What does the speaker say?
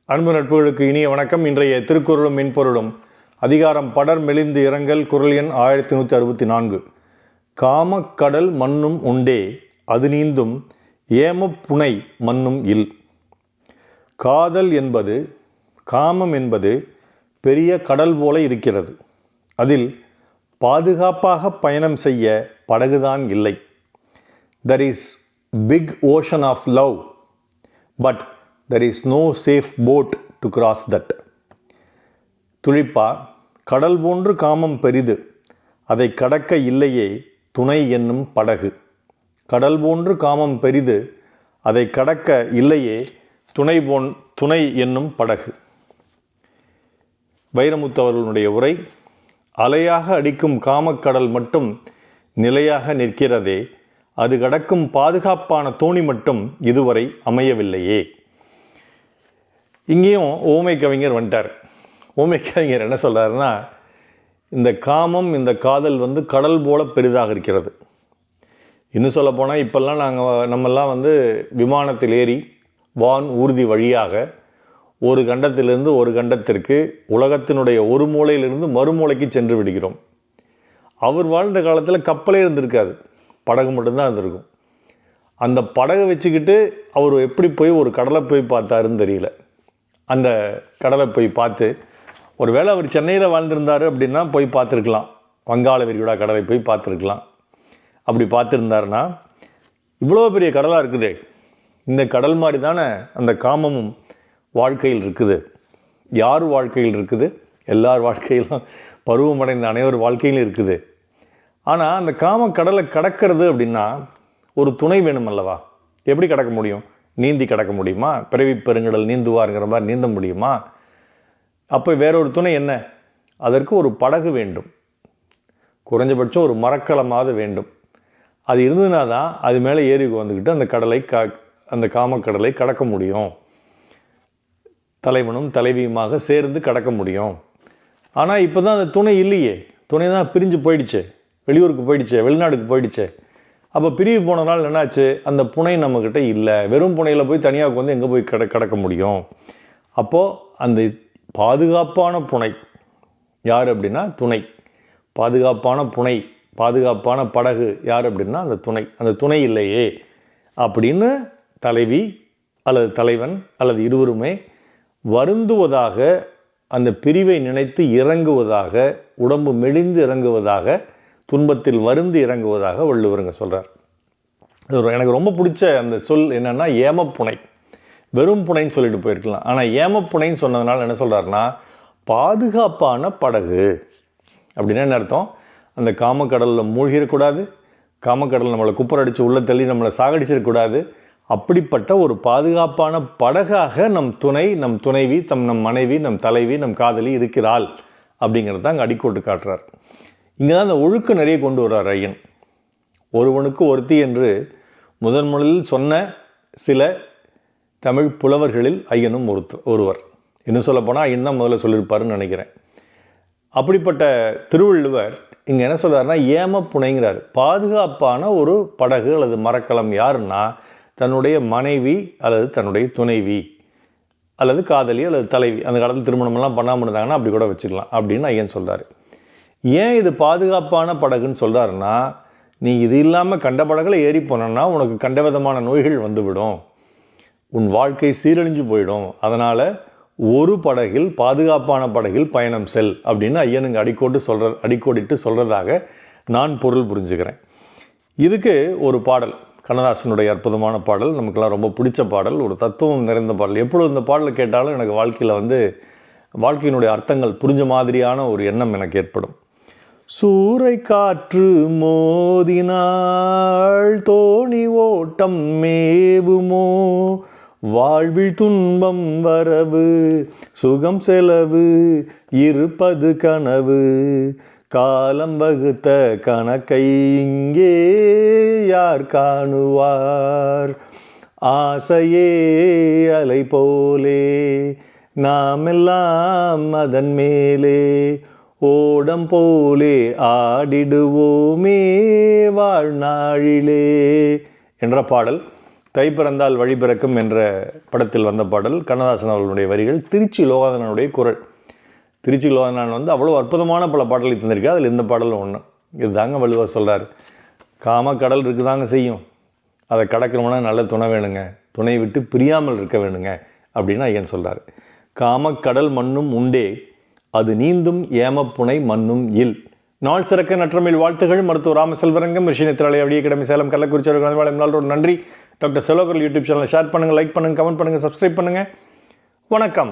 அன்பு நட்புகளுக்கு இனிய வணக்கம். இன்றைய திருக்குறளும் மென்பொருளும் அதிகாரம் படர் மெலிந்து இரங்கல். குறள் எண் 1164. காமக்கடல் மன்னும் உண்டே அது நீந்தும் ஏமப்புனை மன்னும் இல். காதல் என்பது, காமம் என்பது பெரிய கடல் போல இருக்கிறது. அதில் பாதுகாப்பாக பயணம் செய்ய படகுதான் இல்லை. There is big ocean of love, but there is no safe boat to cross that. துளிப்பா, கடல் போன்று காமம் பெரிது, அதை கடக்க இல்லையே துணை என்னும் படகு. கடல் போன்று காமம் பெரிது, அதை கடக்க இல்லையே துணை என்னும் படகு. வைரமுத்து அவர்களுடைய உரை. அலையாக அடிக்கும் காமக்கடல் மட்டும் நிலையாக நிற்கிறதே, அது கடக்கும் பாதுகாப்பான தோணி மட்டும் இதுவரை அமையவில்லையே. இங்கேயும் ஓமை கவிஞர் வந்துட்டார். ஓமை கவிஞர் என்ன சொல்கிறாருன்னா, இந்த காமம், இந்த காதல் கடல் போல பெரிதாக இருக்கிறது. இன்னும் சொல்லப்போனால் இப்போல்லாம் நம்மெல்லாம் விமானத்தில் ஏறி வான் ஊர்தி வழியாக ஒரு கண்டத்திலிருந்து ஒரு கண்டத்திற்கு உலகத்தினுடைய ஒரு மூலையிலிருந்து மறுமூலைக்கு சென்று விடுகிறோம். அவர் வாழ்ந்த காலத்தில் கப்பலே இருந்திருக்காது, படகு மட்டும்தான் இருந்திருக்கும். அந்த படகை வச்சுக்கிட்டு அவர் எப்படி போய் ஒரு கடலை போய் பார்த்தாருன்னு தெரியல. அந்த கடலை போய் பார்த்து, ஒரு வேளை அவர் சென்னையில் வாழ்ந்திருந்தார் அப்படின்னா போய் பார்த்துருக்கலாம், வங்காள விரிகுடா கடலை போய் பார்த்துருக்கலாம். அப்படி பார்த்துருந்தாருன்னா இவ்வளோ பெரிய கடலாக இருக்குதே, இந்த கடல் மாதிரி தானே அந்த காமமும் வாழ்க்கையில் இருக்குது. யார் வாழ்க்கையில் இருக்குது? எல்லார் வாழ்க்கையிலும், பருவமடைந்த அனைவர் வாழ்க்கையிலும் இருக்குது. ஆனால் அந்த காம கடலை கடக்கிறது அப்படின்னா ஒரு துணை வேணும் அல்லவா? எப்படி கடக்க முடியும்? நீந்தி கடக்க முடியுமா? பிறவி பெருங்கடல் நீந்துவாருங்கிற மாதிரி நீந்த முடியுமா? அப்போ வேறொரு துணை என்ன? அதற்கு ஒரு படகு வேண்டும், குறைஞ்சபட்சம் ஒரு மரக்கலமாவது வேண்டும். அது இருந்ததுனா தான் அது மேலே ஏறி வந்துக்கிட்டு அந்த காமக்கடலை கடக்க முடியும். தலைவனும் தலைவியுமாக சேர்ந்து கடக்க முடியும். ஆனால் இப்போ தான் அந்த துணை இல்லையே. துணை தான் பிரிஞ்சு போயிடுச்சு, வெளியூருக்கு போயிடுச்சு, வெளிநாடுக்கு போயிடுச்சு. அப்போ பிரிவு போனதால் என்னாச்சு? அந்த புனை நம்மக்கிட்ட இல்லை. வெறும் புனையில் போய் தனியாக எங்கே போய் கடக்க முடியும்? அப்போது அந்த பாதுகாப்பான புனை யார் அப்படின்னா துணை. பாதுகாப்பான புனை, பாதுகாப்பான படகு யார் அப்படின்னா அந்த துணை. அந்த துணை இல்லையே அப்படின்னு தலைவி அல்லது தலைவன் அல்லது இருவருமே வருந்துவதாக, அந்த பிரிவை நினைத்து இறங்குவதாக, உடம்பு மெலிந்து இறங்குவதாக, துன்பத்தில் வருந்து இறங்குவதாக வள்ளுவருங்க சொல்கிறார். எனக்கு ரொம்ப பிடிச்ச அந்த சொல் என்னென்னா ஏமப்புனை. வெறும் புனைன்னு சொல்லிட்டு போயிருக்கலாம், ஆனால் ஏமப்புனைன்னு சொன்னதுனால என்ன சொல்கிறாருன்னா பாதுகாப்பான படகு. அப்படின்னா என்ன அர்த்தம்? அந்த காமக்கடலில் மூழ்கிடக்கூடாது, காமக்கடல் நம்மளை குப்பரடித்து உள்ள தள்ளி நம்மளை சாகடிச்சிடக்கூடாது. அப்படிப்பட்ட ஒரு பாதுகாப்பான படகாக நம் துணை, நம் துணைவி, நம் மனைவி, நம் தலைவி, நம் காதலி இருக்கிறாள் அப்படிங்கிறது தான் அங்கே அடிக்கோட்டு காட்டுறார். இங்கே தான் அந்த ஒழுக்கம் நிறைய கொண்டு வர்றார் ஐயன். ஒருவனுக்கு ஒருத்தி என்று முதலில் சொன்ன சில தமிழ் புலவர்களில் ஐயனும் ஒருவர். இன்னும் சொல்லப்போனால் ஐயன் தான் முதல்ல சொல்லியிருப்பாருன்னு நினைக்கிறேன். அப்படிப்பட்ட திருவள்ளுவர் இங்கே என்ன சொல்கிறாருன்னா ஏமப்புனைங்கிறார். பாதுகாப்பான ஒரு படகு அல்லது மரக்கலம் யாருன்னா தன்னுடைய மனைவி அல்லது தன்னுடைய துணைவி அல்லது காதலி அல்லது தலைவி. அந்த காலத்தில் திருமணமெல்லாம் பண்ணாமல் இருந்தாங்கன்னா அப்படி கூட வச்சுக்கலாம் அப்படின்னு ஐயன் சொல்கிறார். ஏன் இது பாதுகாப்பான படகுன்னு சொல்கிறாருன்னா, நீ இது இல்லாமல் கண்ட படகுல ஏறி போனோன்னா உனக்கு கண்ட விதமான நோய்கள் வந்துவிடும், உன் வாழ்க்கை சீரழிஞ்சு போயிடும். அதனால் ஒரு படகில், பாதுகாப்பான படகில் பயணம் செல் அப்படின்னு ஐயனுங்க அடிக்கோடிட்டு சொல்கிறதாக நான் பொருள் புரிஞ்சுக்கிறேன். இதுக்கு ஒரு பாடல், கண்ணதாசனுடைய அற்புதமான பாடல், நமக்கெல்லாம் ரொம்ப பிடிச்ச பாடல், ஒரு தத்துவம் நிறைந்த பாடல். எப்பொழுது இந்த பாடலை கேட்டாலும் எனக்கு வாழ்க்கையில் வாழ்க்கையினுடைய அர்த்தங்கள் புரிஞ்ச மாதிரியான ஒரு எண்ணம் எனக்கு ஏற்படும். சூறை காற்று மோதினாள் தோணி ஓட்டம் மேவுமோ, வாழ்வில் துன்பம் வரவு சுகம் செலவு இருப்பது கனவு, காலம் வகுத்த கணக்கை இங்கே யார் காணுவார், ஆசையே அலை போலே நாமெல்லாம் அதன் மேலே ஓடம் போலே ஆடிடுவோமே வாழ்நாளிலே என்ற பாடல் தை பிறந்தால் வழி பிறக்கும் என்ற படத்தில் வந்த பாடல், கண்ணதாசன் அவர்களுடைய வரிகள், திருச்சி லோகாதனனுடைய குரல். திருச்சி லோகாதனன் வந்து அவ்வளோ அற்புதமான பல பாடல்களை தந்திருக்கு. அதில் இந்த பாடலும் ஒன்று. இது தாங்க வள்ளுவர் சொல்கிறார், காமக்கடல் இருக்குதாங்க செய்யும், அதை கடக்கிறோம்னா நல்ல துணை வேணுங்க, துணை விட்டு பிரியாமல் இருக்க வேணுங்க அப்படின்னு ஐயன் சொல்கிறார். காமக்கடல் மண்ணும் உண்டே, அது நீந்தும் ஏமப்புனை மண்ணும் இல். நாள் சிறக்க நற்றமிழ் வாழ்த்துகள். மருத்துவர் ராமசெல்வரங்கம், ரிஷி நேத்ராலய வடிய கிடமை, சேலம், கள்ளக்குறிச்சி. நாளோட நன்றி. டாக்டர் செல்வகுரல் யூடியூப் சேனலை ஷேர் பண்ணுங்கள், லைக் பண்ணுங்கள், கமெண்ட் பண்ணுங்கள், சப்ஸ்கிரைப் பண்ணுங்கள். வணக்கம்.